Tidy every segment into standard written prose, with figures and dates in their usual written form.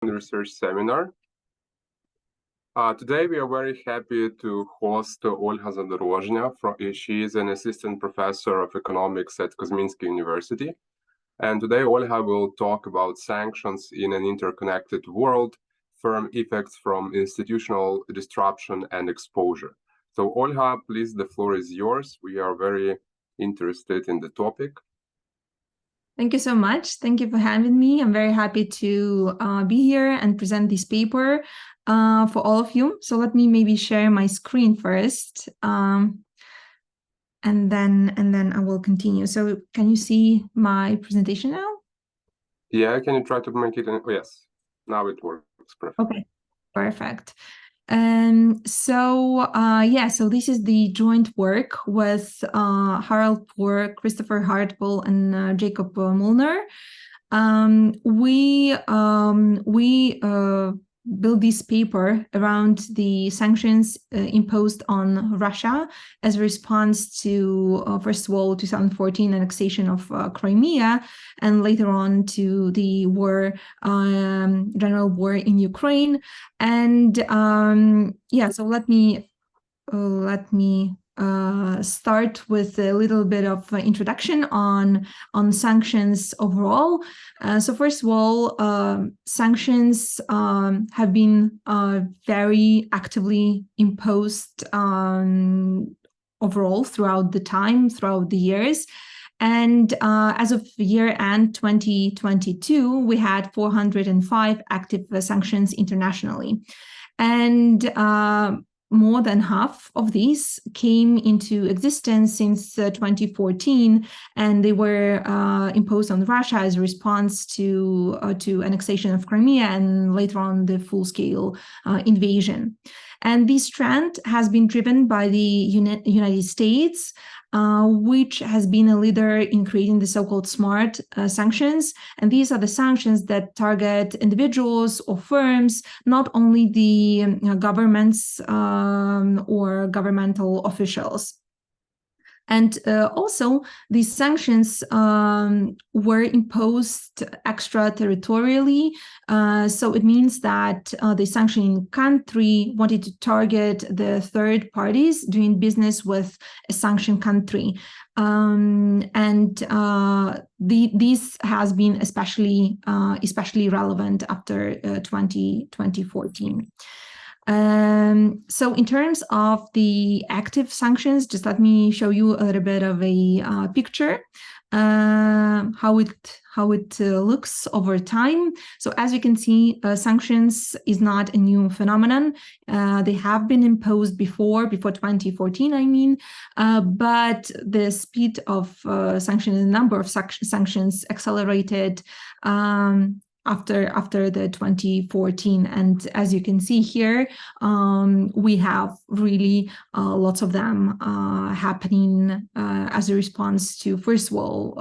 Research Seminar. Today we are very happy to host Olga Zadorozhna. She is an assistant professor of economics at Kozminski University. And today Olga will talk about sanctions in an interconnected world, firm effects from institutional disruption and exposure. So Olga, please, the floor is yours. We are very interested in the topic. Thank you so much. Thank you for having me. I'm very happy to be here and present this paper for all of you. So let me maybe share my screen first, and then I will continue. So can you see my presentation now? Yeah, can you try to make it? Oh, yes, now it works perfect. Okay, perfect. So this is the joint work with Harald Puhr, Christofer Ghartwell, and Jakob Mullner. We built this paper around the sanctions imposed on Russia as a response to, first of all, 2014 annexation of Crimea, and later on to the war, general war in Ukraine. And so let me start with a little bit of introduction on sanctions overall. So first of all, sanctions have been very actively imposed overall throughout the years. And as of year-end 2022, we had 405 active sanctions internationally. And more than half of these came into existence since 2014, and they were imposed on Russia as a response to annexation of Crimea and later on the full-scale invasion. And this trend has been driven by the United States, which has been a leader in creating the so-called smart sanctions. And these are the sanctions that target individuals or firms, not only the governments or governmental officials. And also, these sanctions were imposed extraterritorially. So it means that the sanctioning country wanted to target the third parties doing business with a sanctioned country. This has been especially relevant after 2014. So in terms of the active sanctions, just let me show you a little bit of a picture, how it looks over time. So as you can see, sanctions is not a new phenomenon. They have been imposed before 2014, I mean, but the speed of sanctions, the number of sanctions accelerated after the 2014. And as you can see here, we have really lots of them happening as a response to, first of all,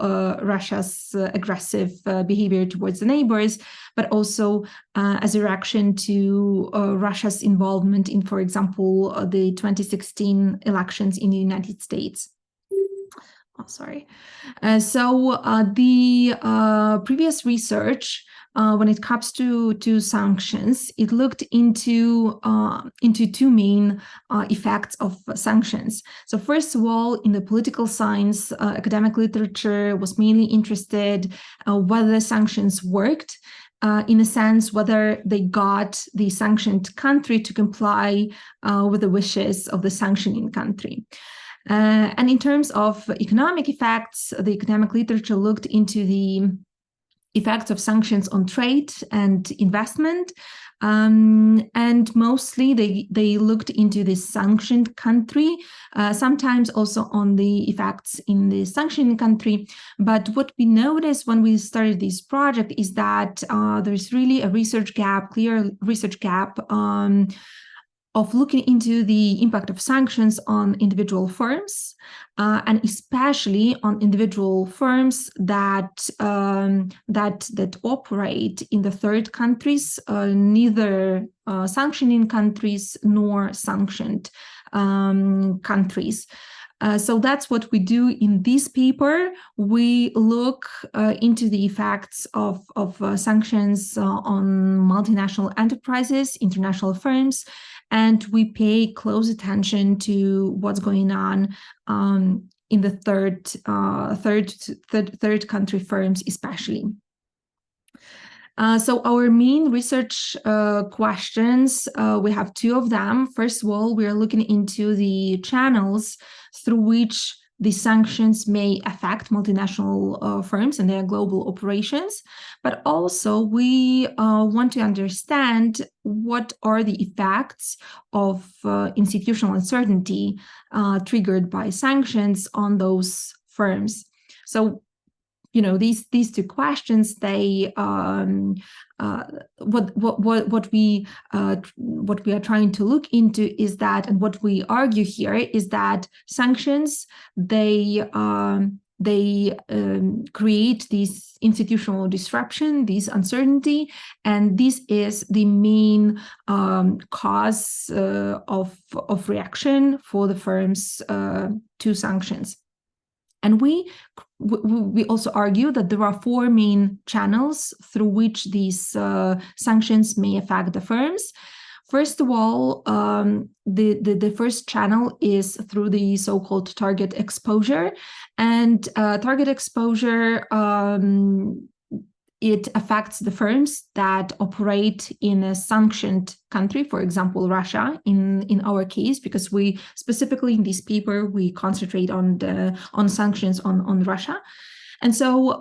Russia's aggressive behavior towards the neighbors, but also as a reaction to Russia's involvement in, for example, the 2016 elections in the United States. The previous research, when it comes to sanctions, it looked into two main effects of sanctions. So first of all, in the political science, academic literature was mainly interested whether sanctions worked, in a sense, whether they got the sanctioned country to comply with the wishes of the sanctioning country. And in terms of economic effects, the academic literature looked into the effects of sanctions on trade and investment, and mostly they looked into the sanctioned country, sometimes also on the effects in the sanctioned country. But what we noticed when we started this project is that there's really a clear research gap of looking into the impact of sanctions on individual firms, and especially on individual firms that operate in the third countries, neither sanctioning countries nor sanctioned countries. So that's what we do in this paper. We look into the effects of sanctions on multinational enterprises, international firms, and we pay close attention to what's going on in the third country firms, especially. So our main research questions, we have two of them. First of all, we are looking into the channels through which the sanctions may affect multinational firms and their global operations, but also we want to understand what are the effects of institutional uncertainty triggered by sanctions on those firms. So, you know, these two questions, they what we are trying to look into is that, and what we argue here is that sanctions, they create this institutional disruption, this uncertainty, and this is the main cause of reaction for the firms to sanctions. And we also argue that there are four main channels through which these sanctions may affect the firms. First of all, the first channel is through the so-called target exposure. And target exposure, it affects the firms that operate in a sanctioned country, for example, Russia, in our case, because we specifically in this paper, we concentrate on sanctions on Russia. And so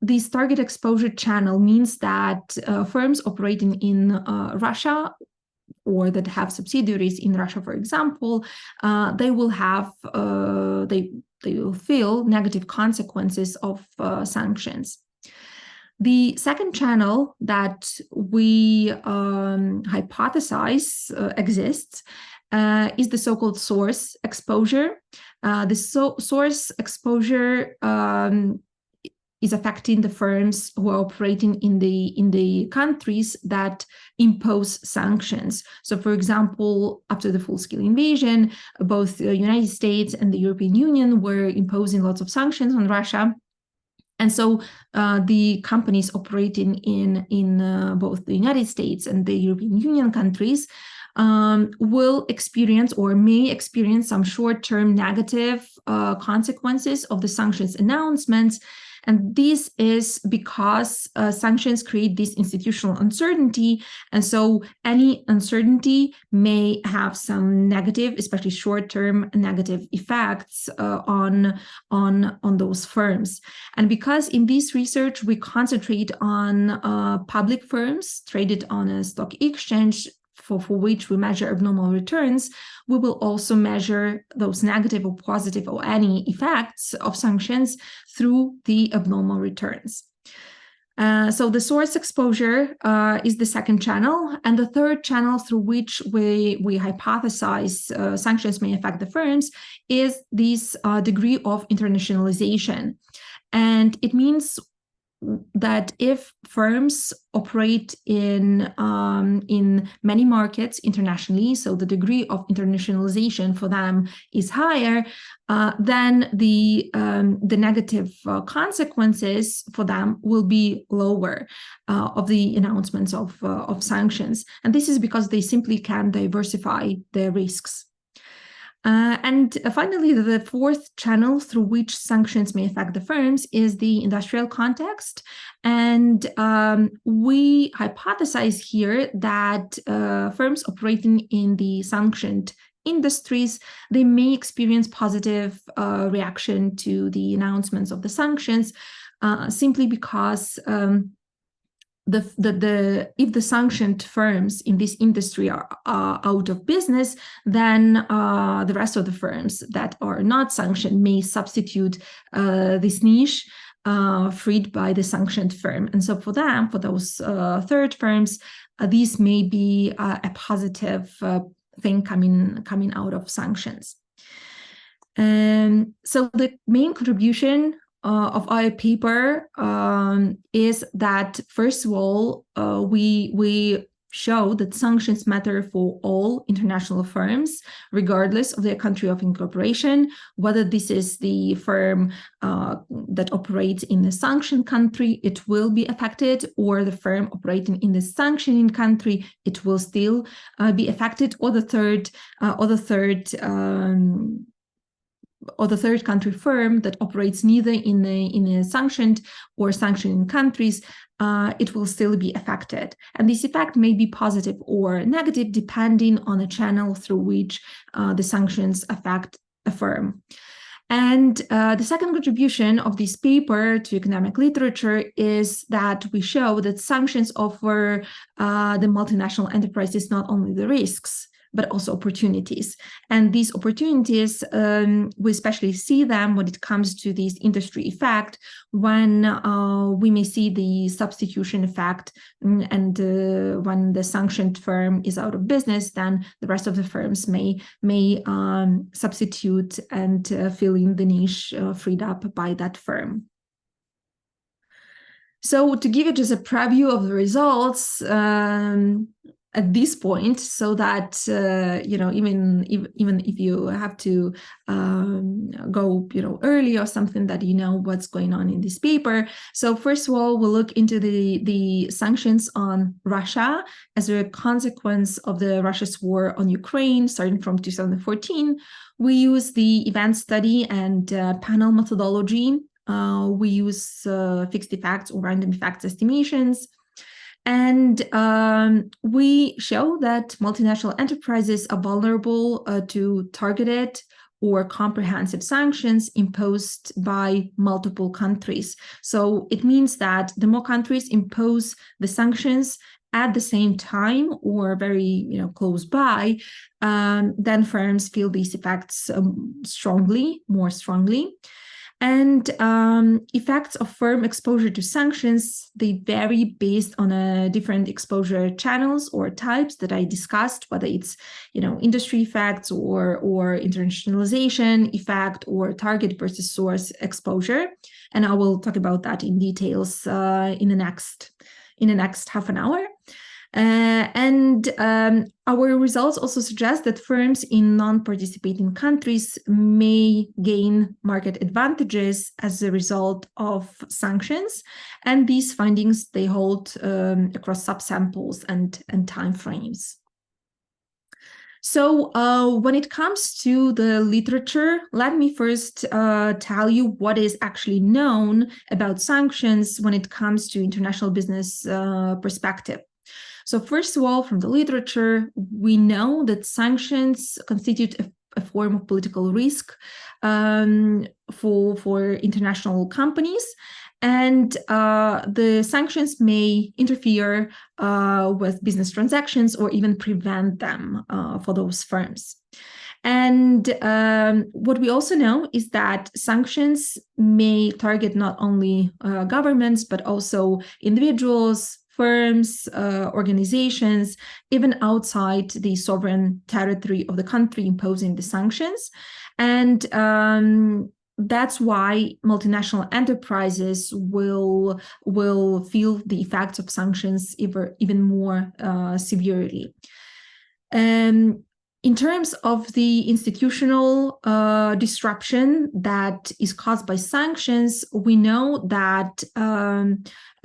this target exposure channel means that firms operating in Russia or that have subsidiaries in Russia, for example, they will have, they will feel negative consequences of sanctions. The second channel that we hypothesize exists is the so-called source exposure. The source exposure is affecting the firms who are operating in the countries that impose sanctions. So, for example, after the full-scale invasion, both the United States and the European Union were imposing lots of sanctions on Russia. And so the companies operating in both the United States and the European Union countries will experience or may experience some short-term negative consequences of the sanctions announcements. And this is because sanctions create this institutional uncertainty. And so any uncertainty may have some negative, especially short-term negative effects on those firms. And because in this research, we concentrate on public firms traded on a stock exchange, for which we measure abnormal returns, we will also measure those negative or positive or any effects of sanctions through the abnormal returns. So the source exposure is the second channel, and the third channel through which we hypothesize sanctions may affect the firms is this degree of internationalization. And it means that if firms operate in many markets internationally, so the degree of internationalization for them is higher, then the negative consequences for them will be lower of the announcements of sanctions. And this is because they simply can diversify their risks. And finally, the fourth channel through which sanctions may affect the firms is the industrial context. And we hypothesize here that firms operating in the sanctioned industries, they may experience positive reaction to the announcements of the sanctions simply because if the sanctioned firms in this industry are out of business, then the rest of the firms that are not sanctioned may substitute this niche freed by the sanctioned firm. And so for them, for those third firms, these may be a positive thing coming out of sanctions. So the main contribution of our paper is that, first of all, we show that sanctions matter for all international firms, regardless of their country of incorporation, whether this is the firm that operates in the sanctioned country, it will be affected, or the firm operating in the sanctioning country, it will still be affected, or the third country firm that operates neither in the sanctioned or sanctioning countries, it will still be affected. And this effect may be positive or negative depending on the channel through which the sanctions affect a firm. And the second contribution of this paper to economic literature is that we show that sanctions offer the multinational enterprises not only the risks, but also opportunities. And these opportunities, we especially see them when it comes to this industry effect, when we may see the substitution effect, and when the sanctioned firm is out of business, then the rest of the firms may substitute and fill in the niche freed up by that firm. So to give you just a preview of the results, at this point, so that even if you have to go early or something, that you know what's going on in this paper. So first of all, we'll look into the sanctions on Russia as a consequence of the Russia's war on Ukraine, starting from 2014. We use the event study and panel methodology. We use fixed effects or random effects estimations. And we show that multinational enterprises are vulnerable to targeted or comprehensive sanctions imposed by multiple countries. So it means that the more countries impose the sanctions at the same time or very close by, then firms feel these effects more strongly. And effects of firm exposure to sanctions, they vary based on different exposure channels or types that I discussed, whether it's industry effects or internationalization effect or target versus source exposure. And I will talk about that in details in the next half an hour. Our results also suggest that firms in non-participating countries may gain market advantages as a result of sanctions, and these findings they hold across subsamples and timeframes. So when it comes to the literature, let me first tell you what is actually known about sanctions when it comes to international business perspective. So first of all, from the literature, we know that sanctions constitute a form of political risk for international companies, and the sanctions may interfere with business transactions or even prevent them for those firms. And what we also know is that sanctions may target not only governments, but also individuals, firms, organizations, even outside the sovereign territory of the country imposing the sanctions. And that's why multinational enterprises will feel the effects of sanctions even more severely. In terms of the institutional disruption that is caused by sanctions, we know that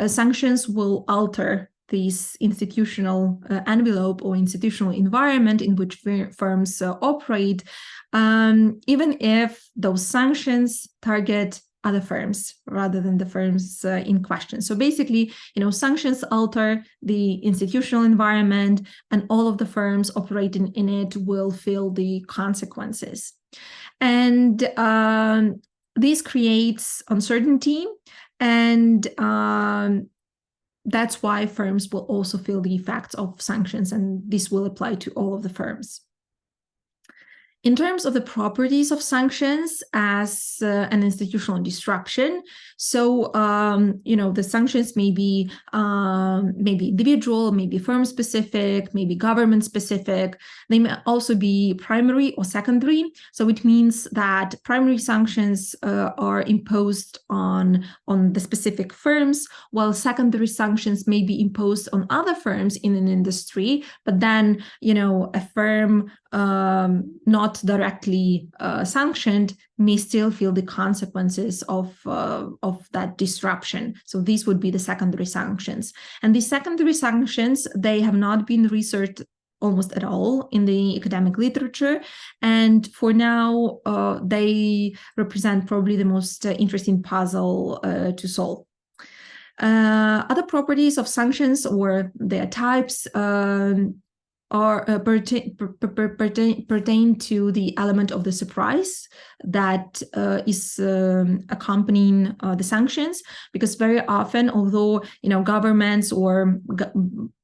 sanctions will alter this institutional envelope or institutional environment in which firms operate, even if those sanctions target other firms rather than the firms in question. So basically, sanctions alter the institutional environment, and all of the firms operating in it will feel the consequences. And this creates uncertainty, and that's why firms will also feel the effects of sanctions, and this will apply to all of the firms. In terms of the properties of sanctions as an institutional disruption, so the sanctions may be individual, maybe firm specific, maybe government specific. They may also be primary or secondary. So it means that primary sanctions are imposed on the specific firms, while secondary sanctions may be imposed on other firms in an industry. But then, a firm not directly sanctioned may still feel the consequences of that disruption. So these would be the secondary sanctions. And these secondary sanctions, they have not been researched almost at all in the academic literature. And for now, they represent probably the most interesting puzzle to solve. Other properties of sanctions or their types pertain to the element of the surprise that is accompanying the sanctions, because very often, although governments or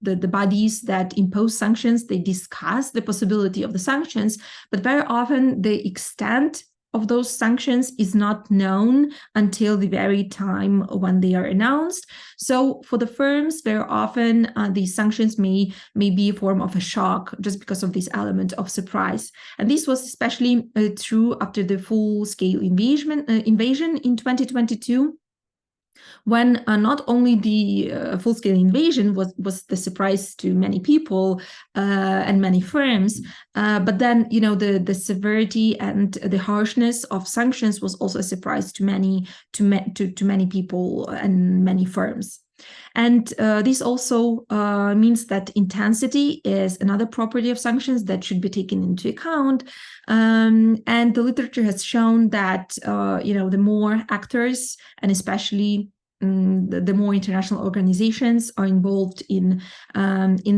the bodies that impose sanctions, they discuss the possibility of the sanctions, but very often the extent of those sanctions is not known until the very time when they are announced. So for the firms, very often these sanctions may be a form of a shock just because of this element of surprise. And this was especially true after the full-scale invasion in 2022. When not only the full-scale invasion was the surprise to many people and many firms, but then the severity and the harshness of sanctions was also a surprise to many people and many firms. And this also means that intensity is another property of sanctions that should be taken into account. And the literature has shown that the more actors, and especially the more international organizations are involved in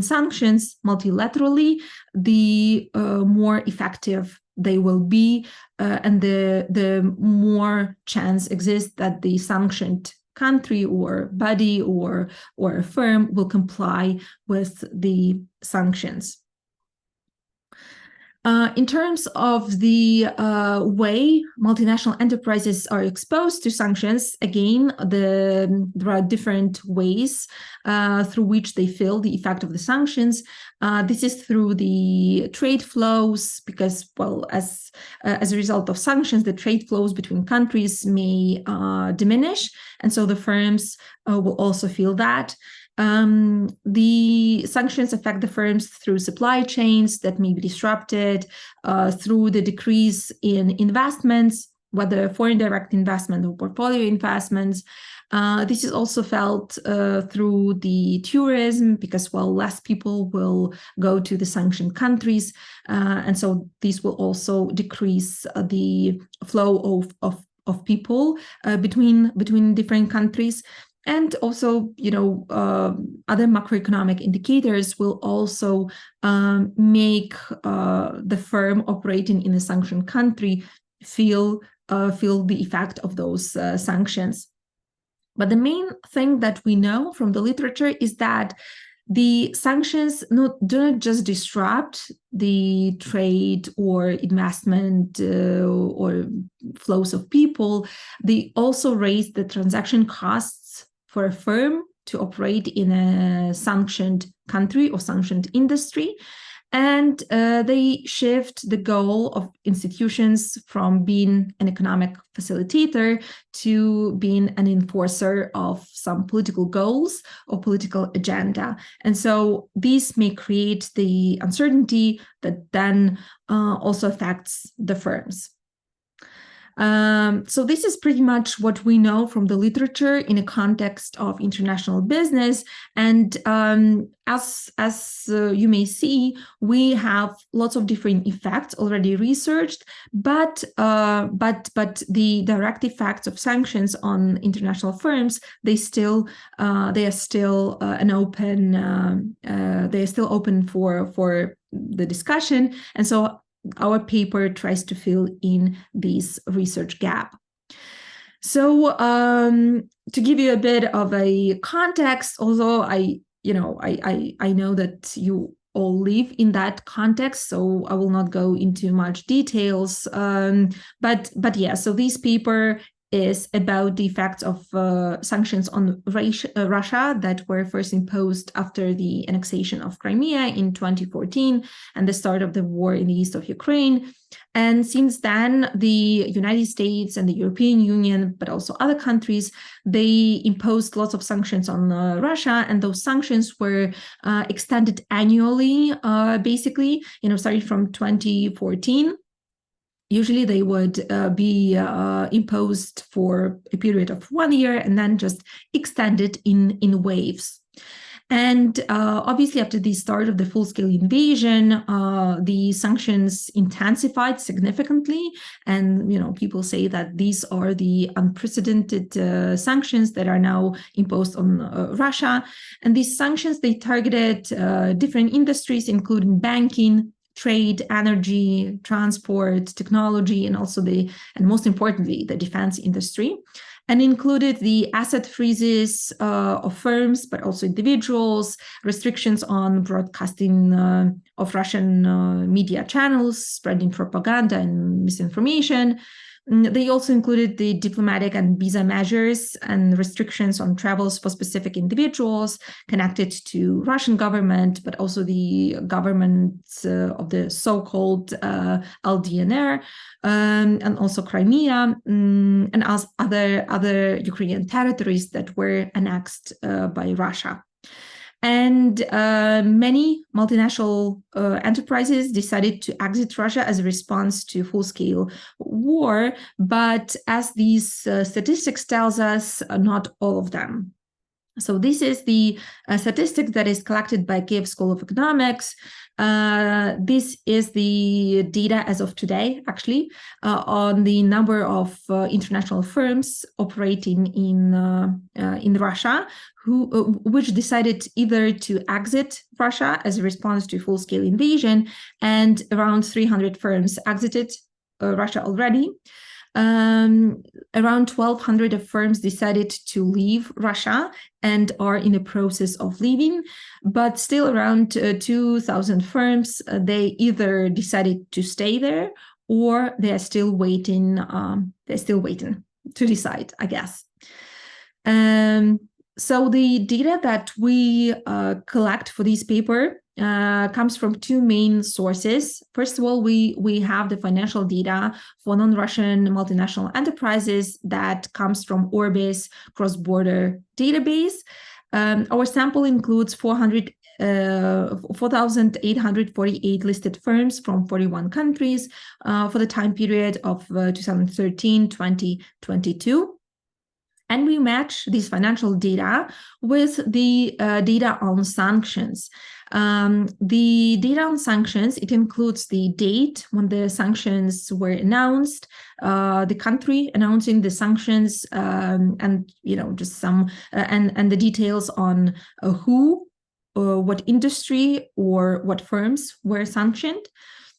sanctions multilaterally, the more effective they will be, and the more chance exists that the sanctioned country or body or a firm will comply with the sanctions. In terms of the way multinational enterprises are exposed to sanctions, again, there are different ways through which they feel the effect of the sanctions. This is through the trade flows, because, well, as a result of sanctions, the trade flows between countries may diminish, and so the firms will also feel that. The sanctions affect the firms through supply chains that may be disrupted, through the decrease in investments, whether foreign direct investment or portfolio investments. This is also felt through the tourism, because, well, less people will go to the sanctioned countries, and so this will also decrease the flow of people between different countries. And also, other macroeconomic indicators will also make the firm operating in a sanctioned country feel the effect of those sanctions. But the main thing that we know from the literature is that the sanctions do not just disrupt the trade or investment or flows of people, they also raise the transaction costs for a firm to operate in a sanctioned country or sanctioned industry. And they shift the goal of institutions from being an economic facilitator to being an enforcer of some political goals or political agenda. And so this may create the uncertainty that then also affects the firms. So this is pretty much what we know from the literature in a context of international business. And as you may see, we have lots of different effects already researched, but the direct effects of sanctions on international firms, they are still open for the discussion. And so our paper tries to fill in this research gap. So to give you a bit of a context, although I know that you all live in that context, so I will not go into much details. But yeah, so this paper is about the effects of sanctions on Russia that were first imposed after the annexation of Crimea in 2014 and the start of the war in the east of Ukraine. And since then, the United States and the European Union, but also other countries, they imposed lots of sanctions on Russia, and those sanctions were extended annually, basically, starting from 2014. Usually they would be imposed for a period of 1 year and then just extended in waves. And obviously, after the start of the full-scale invasion, the sanctions intensified significantly. And, people say that these are the unprecedented sanctions that are now imposed on Russia. And these sanctions, they targeted different industries, including banking, trade, energy, transport, technology, and also and most importantly, the defense industry, and included the asset freezes of firms, but also individuals, restrictions on broadcasting of Russian media channels, spreading propaganda and misinformation. They also included the diplomatic and visa measures and restrictions on travels for specific individuals connected to Russian government, but also the governments of the so-called LDNR, and also Crimea, and as other Ukrainian territories that were annexed by Russia. And many multinational enterprises decided to exit Russia as a response to full-scale war. But as these statistics tells us, not all of them. So this is the statistic that is collected by Kiev School of Economics. This is the data as of today, actually, on the number of international firms operating in Russia, which decided either to exit Russia as a response to full-scale invasion, and around 300 firms exited Russia already. Around 1,200 of firms decided to leave Russia and are in the process of leaving, but still around 2,000 firms, they either decided to stay there or they are still waiting. They're still waiting to decide, I guess. So the data that we collect for this paper comes from two main sources. First of all, we have the financial data for non-Russian multinational enterprises that comes from Orbis cross-border database. Our sample includes 4,848 listed firms from 41 countries for the time period of 2013-2022. And we match this financial data with the data on sanctions. The data on sanctions, it includes the date when the sanctions were announced, the country announcing the sanctions, and just some and the details on who, what industry, or what firms were sanctioned.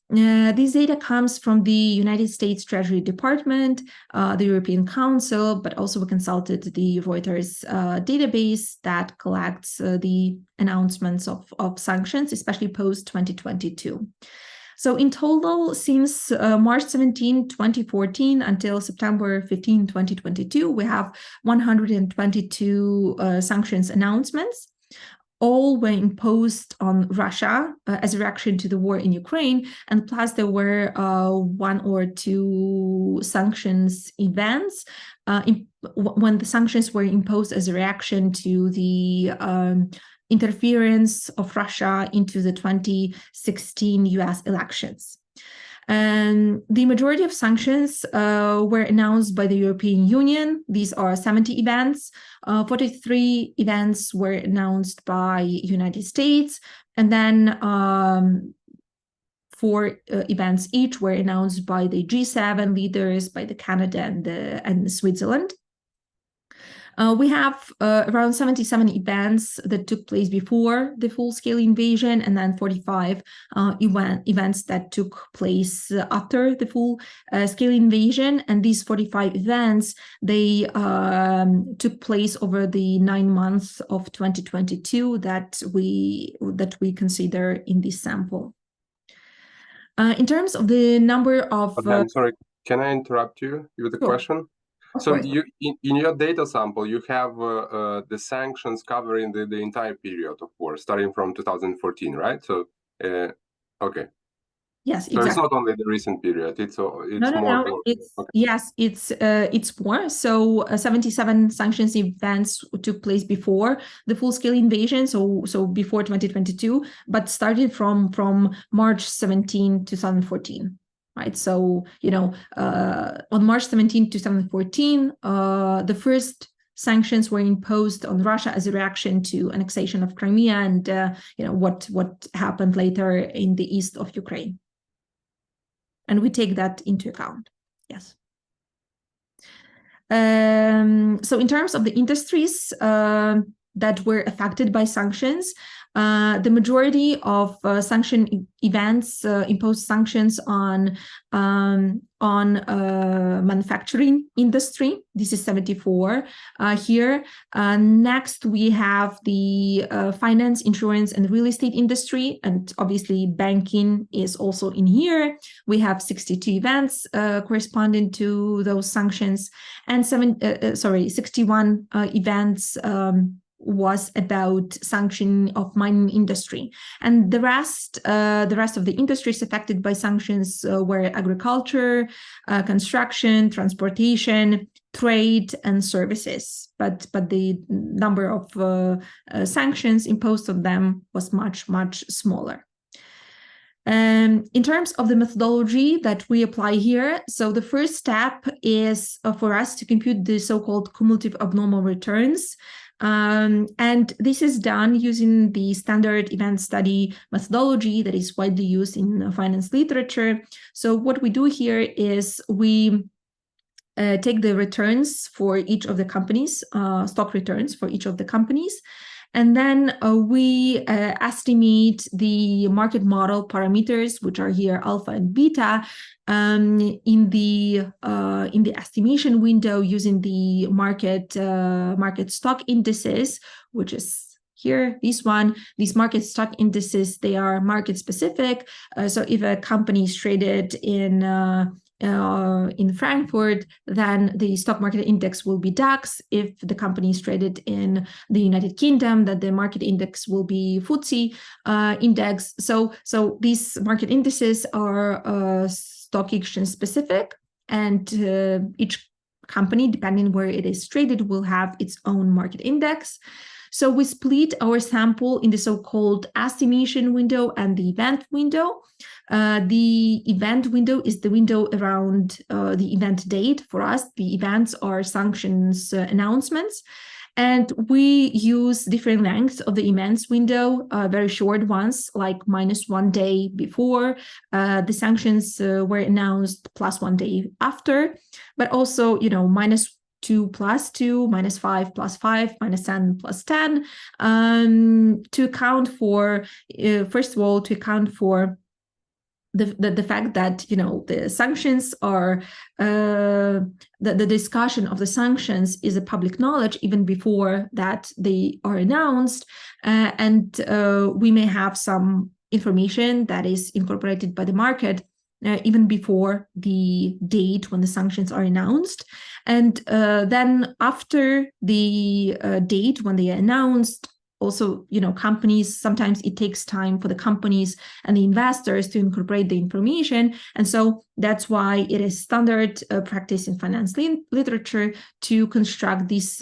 This data comes from the United States Treasury Department, the European Council, but also we consulted the Reuters database that collects the announcements of sanctions, especially post-2022. So in total, since March 17, 2014 until September 15, 2022, we have 122 sanctions announcements. All were imposed on Russia as a reaction to the war in Ukraine, and plus there were one or two sanctions events when the sanctions were imposed as a reaction to the interference of Russia into the 2016 US elections. And the majority of sanctions were announced by the European Union. These are 70 events. 43 events were announced by United States, and then 4 events each were announced by the G7 leaders, by the Canada and Switzerland. We have around 77 events that took place before the full-scale invasion, and then 45 events that took place after the full-scale invasion. And these 45 events, they took place over the 9 months of 2022 that we consider in this sample. In terms of the number of... I'm sorry, can I interrupt you with a question? So you, in your data sample, you have the sanctions covering the entire period of war, starting from 2014, right? So, okay. Yes, so exactly. It's not only the recent period; it's more. No. It's okay. Yes, it's more. So 77 sanctions events took place before the full-scale invasion, so before 2022, but started from March 17, 2014. Right, so on March 17, 2014, the first sanctions were imposed on Russia as a reaction to annexation of Crimea and what happened later in the east of Ukraine, and we take that into account. Yes. So in terms of the industries that were affected by sanctions, the majority of sanction events imposed sanctions on manufacturing industry. This is 74 here. Next, we have the finance, insurance, and real estate industry, and obviously banking is also in here. We have 62 events corresponding to those sanctions, and 61 events was about sanction of mining industry, and the rest of the industries affected by sanctions were agriculture, construction, transportation, trade, and services. But the number of sanctions imposed on them was much smaller. In terms of the methodology that we apply here, so the first step is for us to compute the so-called cumulative abnormal returns. And this is done using the standard event study methodology that is widely used in finance literature. So what we do here is we take the returns for each of the companies, stock returns for each of the companies, and then we estimate the market model parameters, which are here alpha and beta, in the estimation window using the market stock indices, which is here, these market stock indices, they are market specific. So if a company is traded in Frankfurt, then the stock market index will be DAX. If the company is traded in the United Kingdom, then the market index will be FTSE index. So these market indices are stock exchange specific, and each company, depending where it is traded, will have its own market index. So we split our sample in the so-called estimation window and the event window. The event window is the window around the event date. For us, the events are sanctions announcements. And we use different lengths of the events window, very short ones, like -1 day before the sanctions were announced, +1 day after, but also, -2 + 2, -5 + 5, -10 + 10, to account for, first of all, to account for the fact that the sanctions are the discussion of the sanctions is a public knowledge even before that they are announced, and we may have some information that is incorporated by the market even before the date when the sanctions are announced, and then after the date when they are announced. Also, companies, sometimes it takes time for the companies and the investors to incorporate the information. And so that's why it is standard practice in finance literature to construct these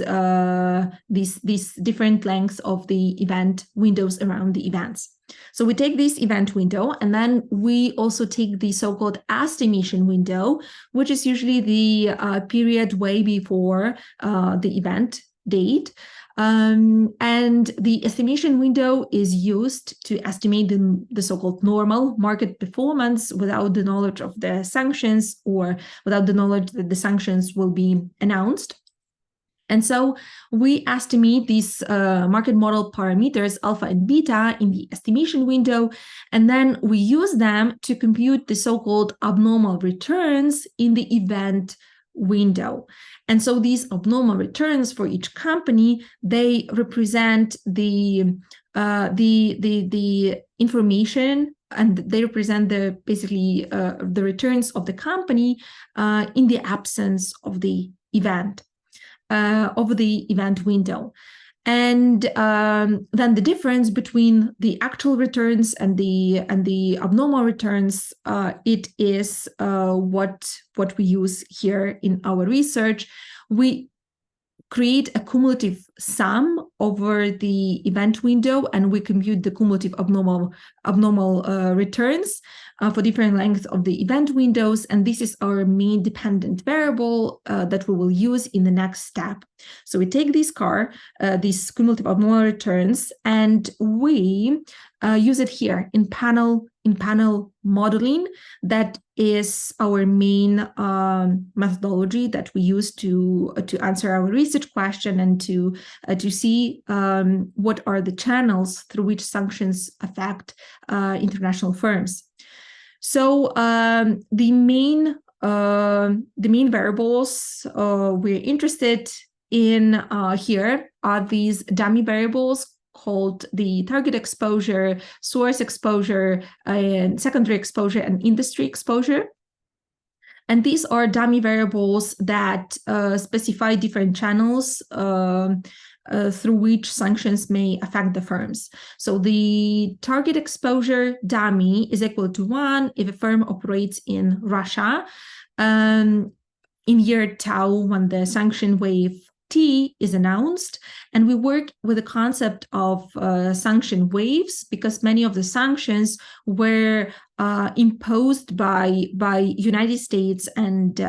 different lengths of the event windows around the events. So we take this event window, and then we also take the so-called estimation window, which is usually the period way before the event date. And the estimation window is used to estimate the so-called normal market performance without the knowledge of the sanctions or without the knowledge that the sanctions will be announced. And so we estimate these market model parameters, alpha and beta, in the estimation window, and then we use them to compute the so-called abnormal returns in the event window. And so these abnormal returns for each company, they represent the information, and they represent the returns of the company in the absence of the event. Window. And then the difference between the actual returns and the abnormal returns, it is what we use here in our research. We create a cumulative sum over the event window, and we compute the cumulative abnormal returns for different lengths of the event windows, and this is our main dependent variable that we will use in the next step. So we take these cumulative abnormal returns, and we use it here in panel modeling. That is our main methodology that we use to answer our research question and to see what are the channels through which sanctions affect international firms. So the main variables we're interested in here are these dummy variables called the target exposure, source exposure, and secondary exposure, and industry exposure. And these are dummy variables that specify different channels through which sanctions may affect the firms. So the target exposure dummy is equal to 1 if a firm operates in Russia in year tau, when the sanction wave T is announced, and we work with the concept of sanction waves because many of the sanctions were imposed by United States and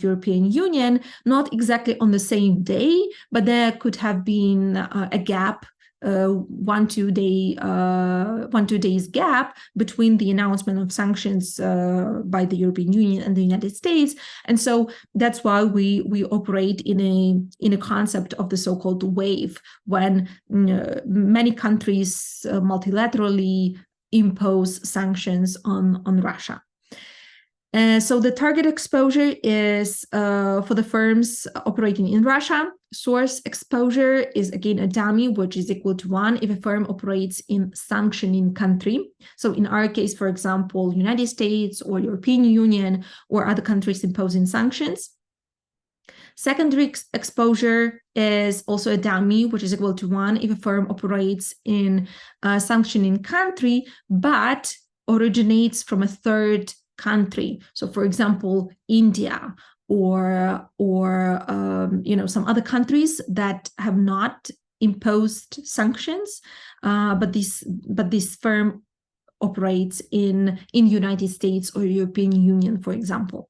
European Union, not exactly on the same day, but there could have been a gap, 1-2 days gap between the announcement of sanctions by the European Union and the United States, and so that's why we operate in a concept of the so-called wave, when many countries multilaterally impose sanctions on Russia. So the target exposure is for the firms operating in Russia. Source exposure is again a dummy, which is equal to 1 if a firm operates in sanctioning country. So in our case, for example, United States or European Union or other countries imposing sanctions. Secondary exposure is also a dummy, which is equal to 1 if a firm operates in a sanctioning country, but originates from a third country. So, for example, India or some other countries that have not imposed sanctions, but this firm operates in United States or European Union, for example.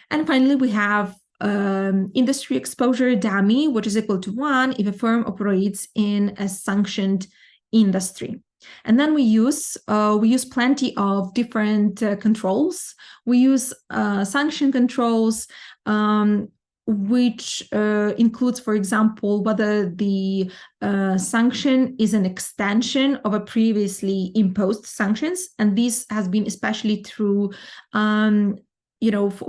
And finally, we have industry exposure dummy, which is equal to 1 if a firm operates in a sanctioned industry. And then we use plenty of different controls. We use sanction controls, which includes, for example, whether the sanction is an extension of a previously imposed sanctions, and this has been especially true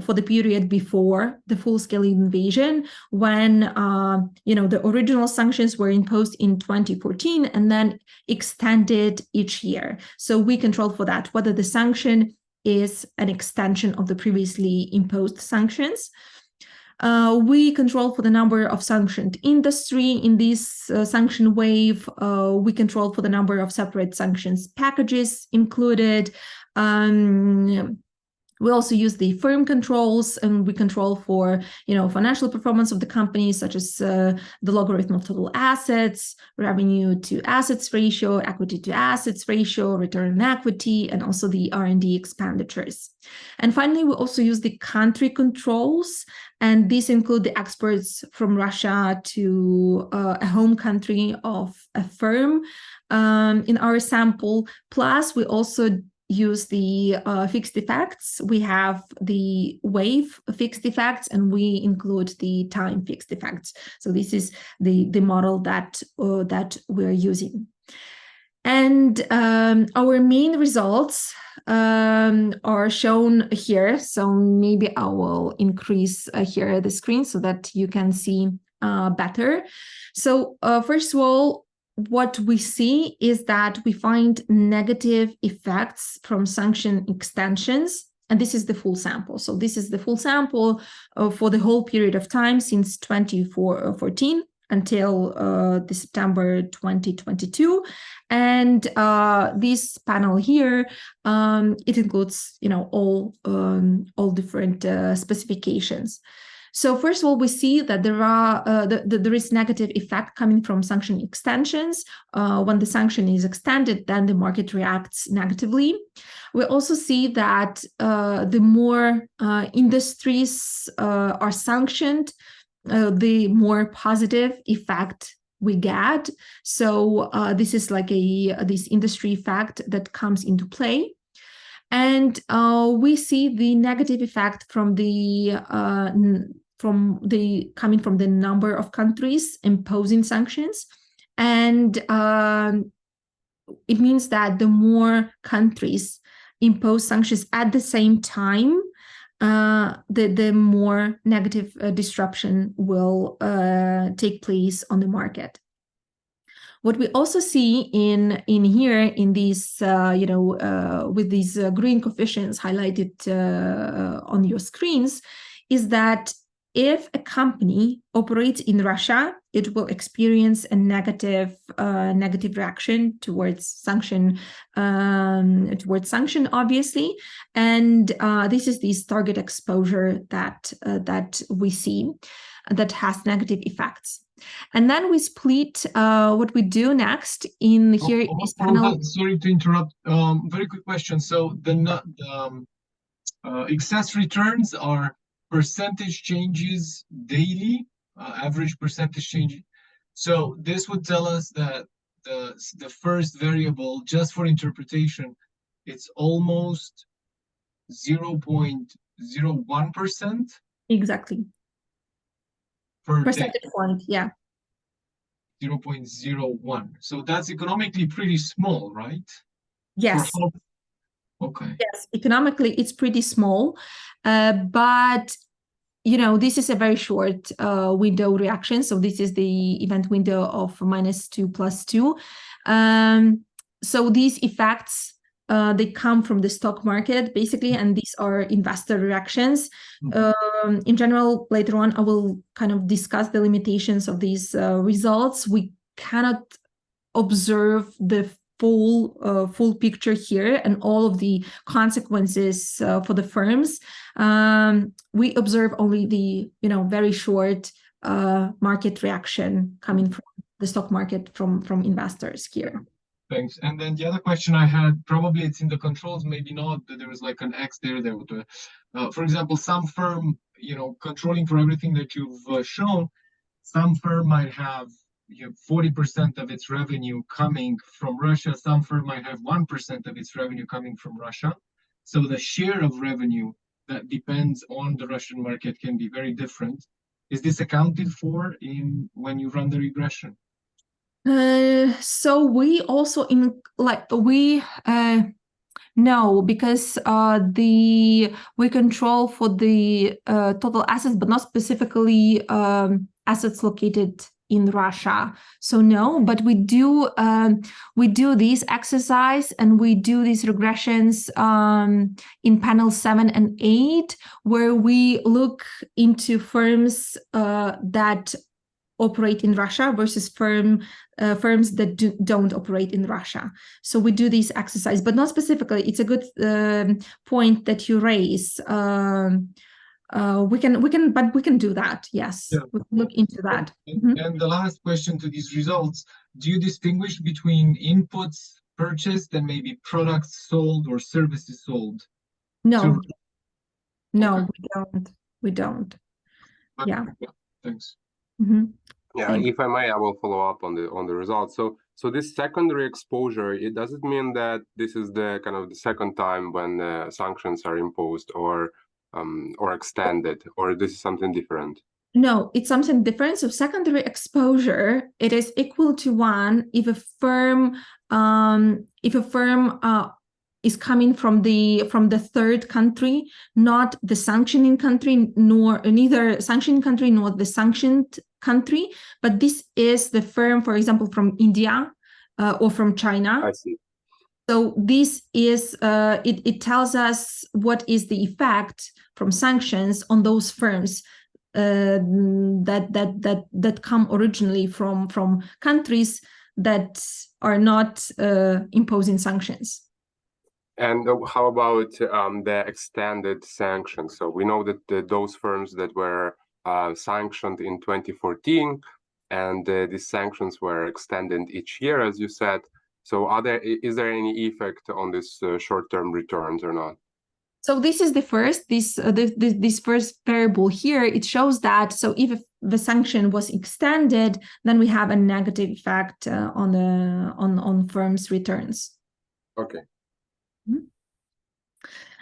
for the period before the full-scale invasion, when the original sanctions were imposed in 2014 and then extended each year. So we control for that, whether the sanction is an extension of the previously imposed sanctions. We control for the number of sanctioned industry in this sanction wave. We control for the number of separate sanctions packages included. We also use the firm controls, and we control for, financial performance of the company, such as the logarithm of total assets, revenue to assets ratio, equity to assets ratio, return on equity, and also the R&D expenditures. And finally, we also use the country controls, and these include the exports from Russia to a home country of a firm in our sample. Plus, we also use the fixed effects, we have the wave fixed effects, and we include the time fixed effects. So this is the model that we're using. And our main results are shown here. So maybe I will increase here the screen so that you can see better. So first of all, what we see is that we find negative effects from sanction extensions, and this is the full sample. So this is the full sample for the whole period of time since 2014 until the September 2022. And this panel here, it includes, all different specifications. So first of all, we see that there is negative effect coming from sanction extensions. When the sanction is extended, then the market reacts negatively. We also see that the more industries are sanctioned, the more positive effect we get. So this is like this industry effect that comes into play. And we see the negative effect from the coming from the number of countries imposing sanctions, and it means that the more countries impose sanctions at the same time, the more negative disruption will take place on the market. What we also see in here in these with these green coefficients highlighted on your screens is that if a company operates in Russia, it will experience a negative reaction towards sanction, obviously, and this is this target exposure that we see that has negative effects. And then we split what we do next in here in this panel. Sorry to interrupt. Very quick question. So the excess returns are percentage changes daily, average percentage change. So this would tell us that the first variable, just for interpretation, it's almost 0.01%. Exactly. Per percentage day. point, yeah. 0.01. So that's economically pretty small, right? Yes. Okay. Yes, economically it's pretty small, but this is a very short window reaction. So this is the event window of -2 + 2. So these effects they come from the stock market basically, and these are investor reactions. In general, later on I will kind of discuss the limitations of these results. We cannot observe the full picture here and all of the consequences for the firms. We observe only the very short market reaction coming from the stock market from investors here. Thanks. And then the other question I had, probably it's in the controls, maybe not, that there was like an X there. For example, some firm, controlling for everything that you've shown, some firm might have 40% of its revenue coming from Russia. Some firm might have 1% of its revenue coming from Russia. So the share of revenue that depends on the Russian market can be very different. Is this accounted for when you run the regression? So we also no, because we control for the total assets, but not specifically assets located in Russia. So no, but we do this exercise and we do these regressions in panel 7 and 8, where we look into firms that operate in Russia versus firms that don't operate in Russia. So we do this exercise, but not specifically. It's a good point that you raise. We can do that. Yes, yeah. We can look into that. And the last question to these results: do you distinguish between inputs purchased and maybe products sold or services sold? No, no, we don't. Okay. Yeah. Thanks. Yeah, if I may, I will follow up on the results. So So this secondary exposure, does it mean that this is the kind of the second time when sanctions are imposed or extended, or this is something different? No, it's something different. So secondary exposure, it is equal to one if a firm is coming from the third country, not the sanctioning country, neither sanctioning country nor the sanctioned country, but this is the firm, for example, from India or from China. I see. So this is it tells us what is the effect from sanctions on those firms that come originally from countries that are not imposing sanctions. And how about the extended sanctions? So we know that those firms that were sanctioned in 2014, and these sanctions were extended each year, as you said. So is there any effect on this short-term returns or not? So this is the first, this first variable here. It shows that, so if the sanction was extended, then we have a negative effect on firms' returns. Okay.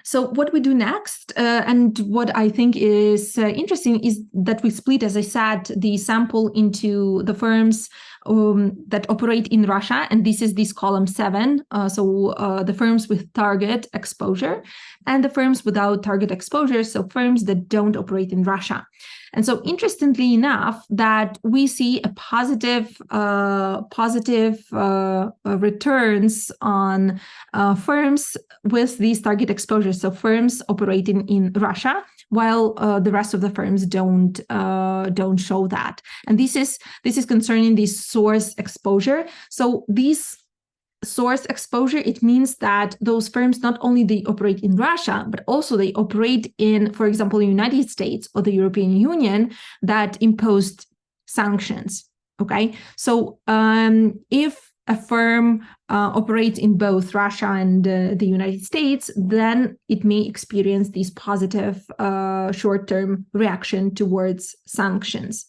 So what we do next, and what I think is interesting, is that we split, as I said, the sample into the firms that operate in Russia, and this is this column 7. So the firms with target exposure, and the firms without target exposure, so firms that don't operate in Russia. And so, interestingly enough, that we see a positive returns on firms with these target exposures. So firms operating in Russia, while the rest of the firms don't show that. And this is concerning the source exposure. So these source exposure, it means that those firms not only they operate in Russia, but also they operate in, for example, the United States or the European Union that imposed sanctions. Okay, so if a firm operates in both Russia and the United States, then it may experience this positive short-term reaction towards sanctions.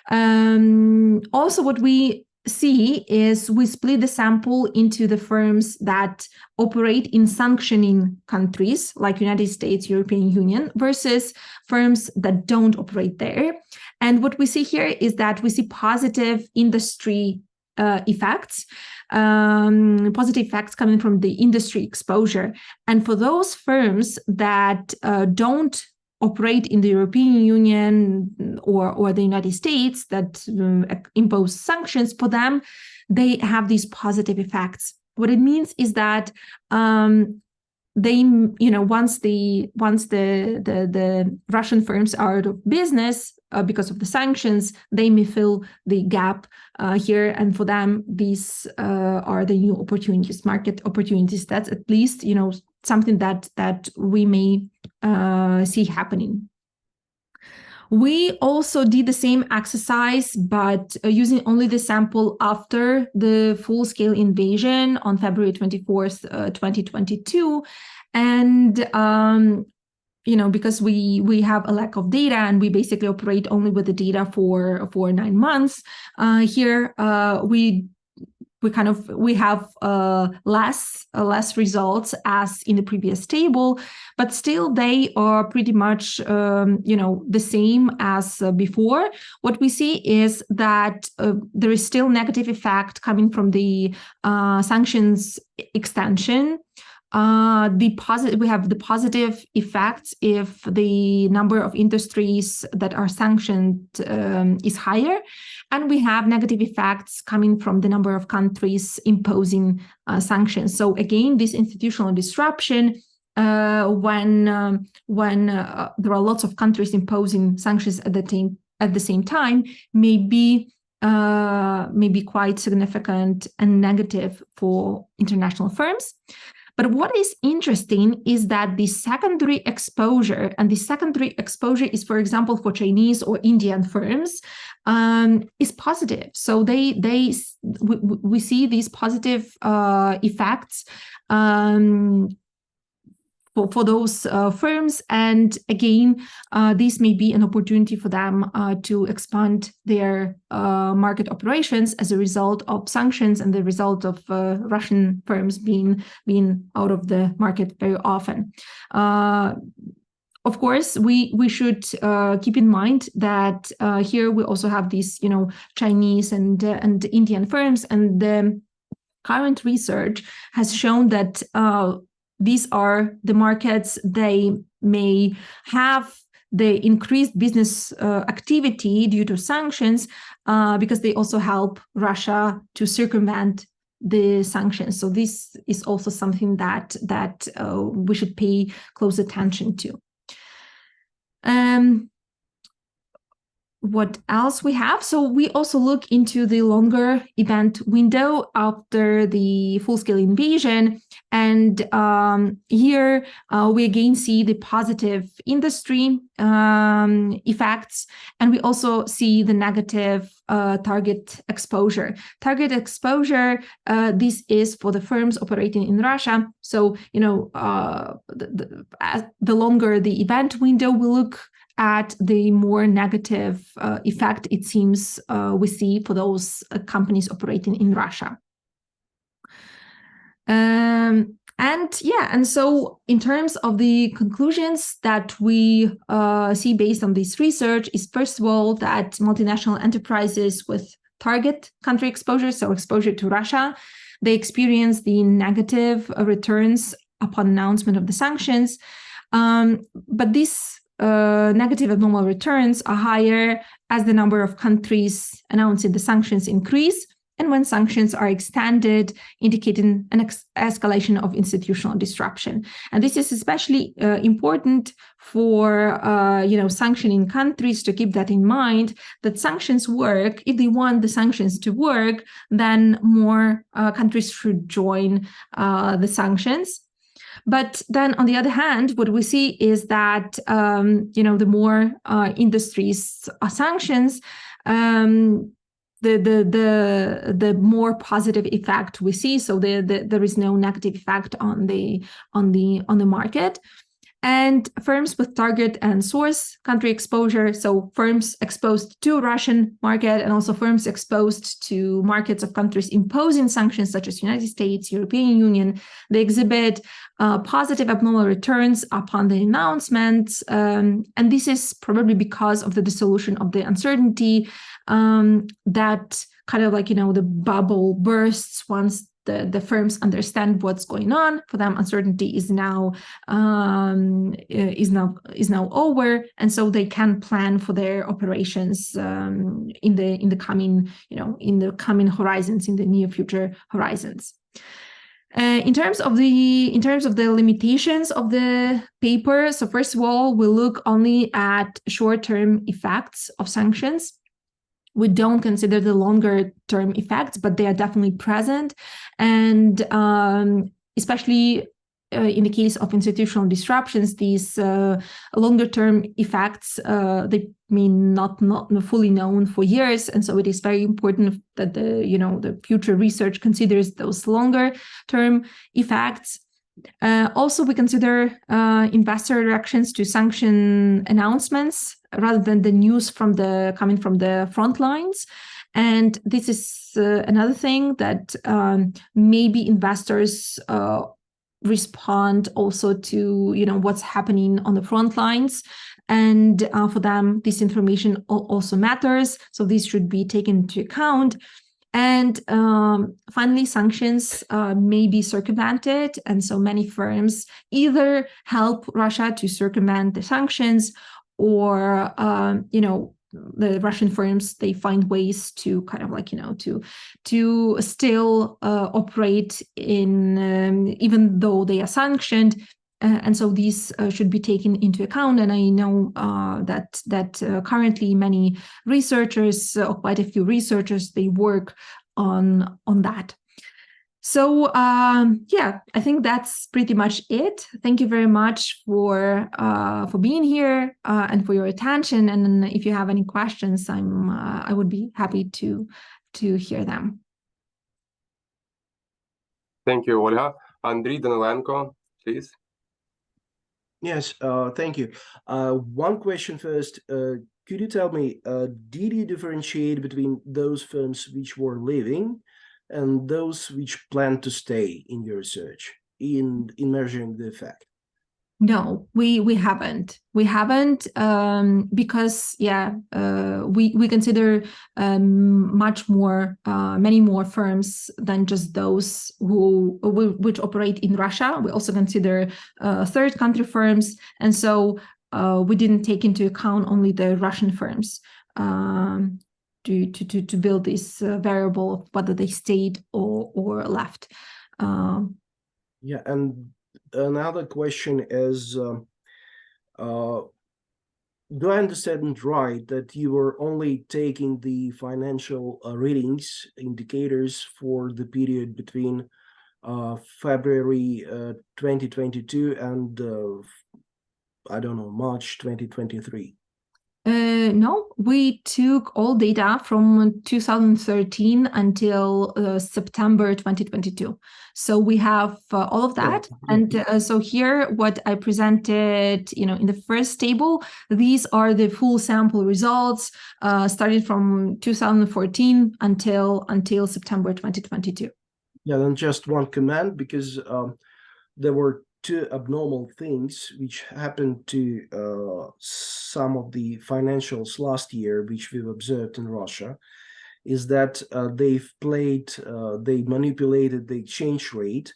Also, what we see is we split the sample into the firms that operate in sanctioning countries like United States, European Union, versus firms that don't operate there. And what we see here is that we see positive industry effects, positive effects coming from the industry exposure. And for those firms that don't operate in the European Union or the United States that impose sanctions, for them, they have these positive effects. What it means is that they, once the Russian firms are out of business because of the sanctions, they may fill the gap here, and for them, these are the new opportunities, market opportunities. That's at least something that we may see happening. We also did the same exercise, but using only the sample after the full-scale invasion on February 24th, 2022. And, because we have a lack of data and we basically operate only with the data for 9 months, here we have less results as in the previous table, but still they are pretty much the same as before. What we see is that there is still negative effect coming from the sanctions extension. We have the positive effects if the number of industries that are sanctioned is higher, and we have negative effects coming from the number of countries imposing sanctions. So again, this institutional disruption, when there are lots of countries imposing sanctions at the same time, may be quite significant and negative for international firms. But what is interesting is that the secondary exposure, and the secondary exposure is, for example, for Chinese or Indian firms, is positive. So we see these positive effects for those firms. And again, this may be an opportunity for them to expand their market operations as a result of sanctions and the result of Russian firms being out of the market very often. Of course, we should keep in mind that here we also have these, Chinese and Indian firms, and the current research has shown that these are the markets they may have the increased business activity due to sanctions because they also help Russia to circumvent the sanctions. So this is also something that we should pay close attention to. What else we have? So we also look into the longer event window after the full-scale invasion. And here we again see the positive industry effects, and we also see the negative target exposure. Target exposure, this is for the firms operating in Russia. So, the longer the event window, we look at the more negative effect, it seems, we see for those companies operating in Russia. And so in terms of the conclusions that we see based on this research is, first of all, that multinational enterprises with target country exposure, so exposure to Russia, they experience the negative returns upon announcement of the sanctions. But these negative abnormal returns are higher as the number of countries announcing the sanctions increase, and when sanctions are extended, indicating an escalation of institutional disruption. And this is especially important for sanctioning countries to keep that in mind, that sanctions work. If they want the sanctions to work, then more countries should join the sanctions. But then, on the other hand, what we see is that the more industries are sanctions, the more positive effect we see. So there is no negative effect on the market. And firms with target and source country exposure, so firms exposed to Russian market and also firms exposed to markets of countries imposing sanctions such as United States, European Union, they exhibit positive abnormal returns upon the announcements. And this is probably because of the dissolution of the uncertainty that kind of the bubble bursts once the firms understand what's going on. For them, uncertainty is now over, and so they can plan for their operations in the coming horizons, in the near future horizons. In terms of the limitations of the paper, so first of all, we look only at short-term effects of sanctions. We don't consider the longer-term effects, but they are definitely present. And especially in the case of institutional disruptions, these longer-term effects, they may not fully known for years. And so it is very important that the future research considers those longer-term effects. Also, we consider investor reactions to sanction announcements rather than the news coming from the front lines. And this is another thing that maybe investors respond also to what's happening on the front lines. And for them, this information also matters. So this should be taken into account. And finally, sanctions may be circumvented. And so many firms either help Russia to circumvent the sanctions, or, the Russian firms, they find ways to kind of to still operate in, even though they are sanctioned. And so these should be taken into account. And I know that currently many researchers, quite a few researchers, they work on that. So yeah, I think that's pretty much it. Thank you very much for being here and for your attention. And if you have any questions, I would be happy to hear them. Thank you, Olga. Andriy Danilenko, please. Yes, thank you. One question first. Could you tell me, did you differentiate between those firms which were leaving and those which plan to stay in your research in measuring the effect? No, we haven't. We haven't because we consider much more, many more firms than just those which operate in Russia. We also consider third country firms, and so we didn't take into account only the Russian firms to build this variable of whether they stayed or left. Yeah, and another question is, do I understand right that you were only taking the financial readings, indicators for the period between February 2022 and, I don't know, March 2023? No, we took all data from 2013 until September 2022. So we have all of that. Yeah. And so here, what I presented, in the first table, these are the full sample results, started from 2014 until September 2022. Yeah, then just one comment, because there were two abnormal things which happened to some of the financials last year, which we've observed in Russia, is that they manipulated the exchange rate.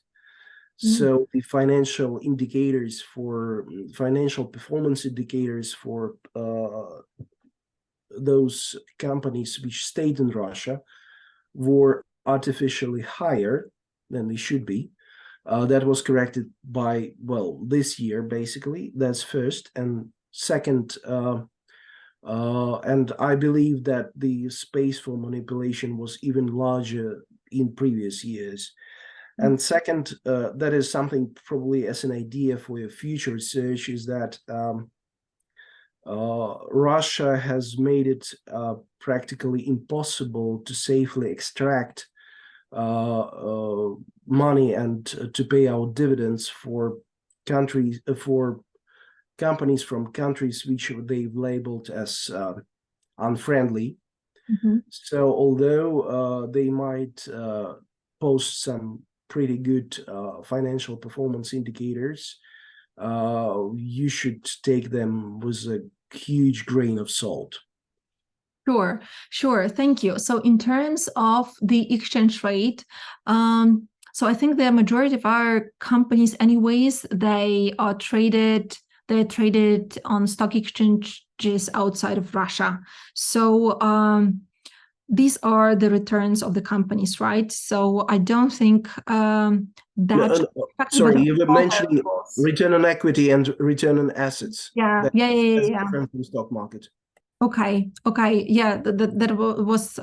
So the financial indicators for financial performance indicators for those companies which stayed in Russia were artificially higher than they should be. That was corrected by, this year, basically. That's first. And second, and I believe that the space for manipulation was even larger in previous years. And second, that is something probably as an idea for your future research, is that Russia has made it practically impossible to safely extract money and to pay out dividends for companies from countries which they've labeled as unfriendly. So although they might post some pretty good financial performance indicators, you should take them with a huge grain of salt. Sure. Thank you. So in terms of the exchange rate, so I think the majority of our companies, anyways, they're traded on stock exchanges outside of Russia. So these are the returns of the companies, right? So I don't think that. Sorry, you were mentioning return on equity and return on assets. Yeah. That's different from the stock market. Okay. Yeah, that was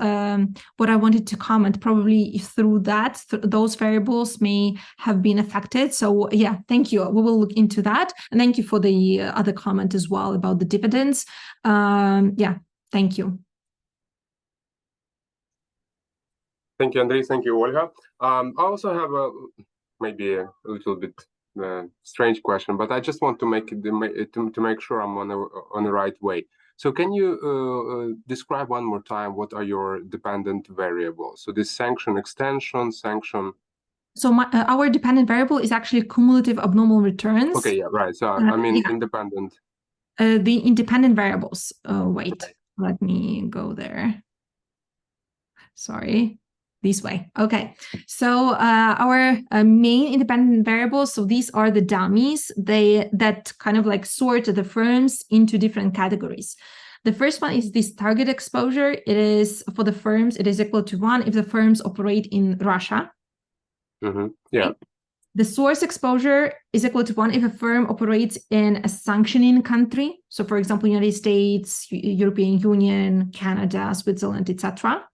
what I wanted to comment. Probably through that, those variables may have been affected. So yeah, thank you. We will look into that. And thank you for the other comment as well about the dividends. Yeah, thank you. Thank you, Andrei. Thank you, Olga. I also have maybe a little bit strange question, but I just want to make sure I'm on the right way. So can you describe one more time what are your dependent variables? So this sanction extension, sanction. So our dependent variable is actually cumulative abnormal returns. Okay, yeah, right. So I mean independent. The independent variables. Wait, let me go there. Sorry. This way. Okay. So our main independent variables, so these are the dummies, that kind of like sort the firms into different categories. The first one is this target exposure. It is for the firms, it is equal to 1 if the firms operate in Russia. Yeah. The source exposure is equal to 1 if a firm operates in a sanctioning country. So for example, United States, European Union, Canada, Switzerland, etc.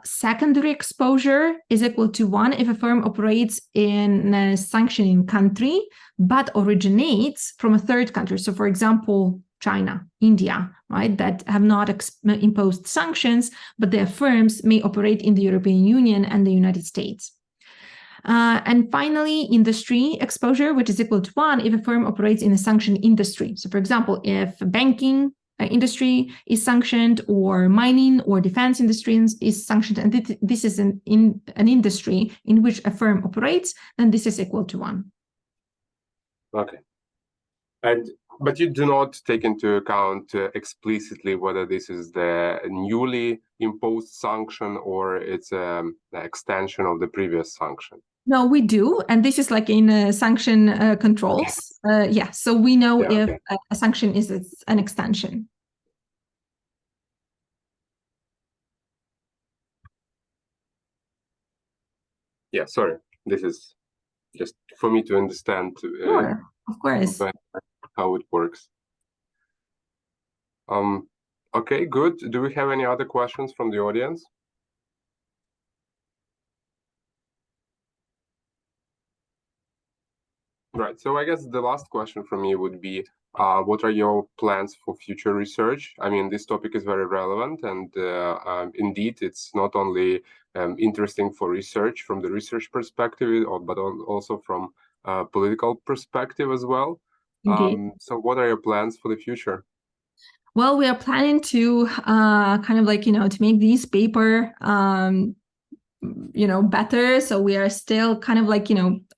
Secondary exposure is equal to 1 if a firm operates in a sanctioning country, but originates from a third country. So for example, China, India, right, that have not imposed sanctions, but their firms may operate in the European Union and the United States. And finally, industry exposure, which is equal to 1 if a firm operates in a sanctioned industry. So for example, if banking industry is sanctioned, or mining or defense industry is sanctioned, and this is an industry in which a firm operates, then this is equal to 1. Okay. But you do not take into account explicitly whether this is the newly imposed sanction or it's an extension of the previous sanction. No, we do, and this is like in sanction controls. Yeah, so we know if a sanction is an extension. Yeah, sorry. This is just for me to understand. Sure, of course. How it works. Okay, good. Do we have any other questions from the audience? Right. So I guess the last question from me would be, what are your plans for future research? I mean, this topic is very relevant, and indeed, it's not only interesting for research from the research perspective, but also from a political perspective as well. So what are your plans for the future? Well, we are planning to kind of like, to make this paper, better. So we are still kind of like,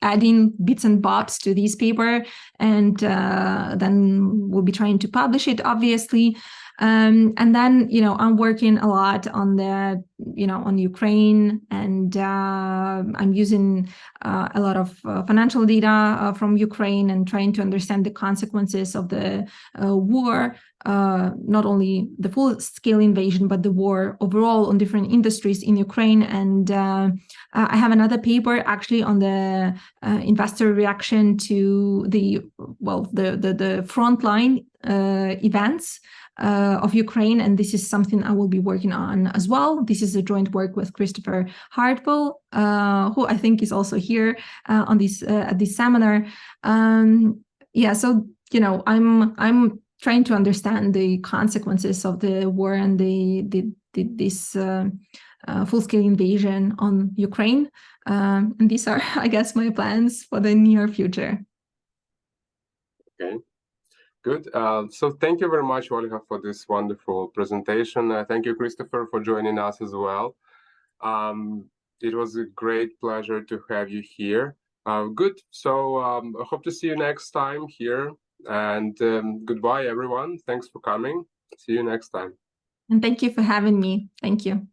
adding bits and bobs to this paper, and then we'll be trying to publish it, obviously. And then, I'm working a lot on the, on Ukraine, and I'm using a lot of financial data from Ukraine and trying to understand the consequences of the war, not only the full-scale invasion, but the war overall on different industries in Ukraine. And I have another paper actually on the investor reaction to the frontline events of Ukraine, and this is something I will be working on as well. This is a joint work with Christofer Hartwell, who I think is also here on this at this seminar. So I'm trying to understand the consequences of the war and this full-scale invasion on Ukraine, and these are, I guess, my plans for the near future. Okay. Good. So thank you very much, Olga, for this wonderful presentation. Thank you, Christopher, for joining us as well. It was a great pleasure to have you here. Good. So I hope to see you next time here. And goodbye, everyone. Thanks for coming. See you next time. And thank you for having me. Thank you.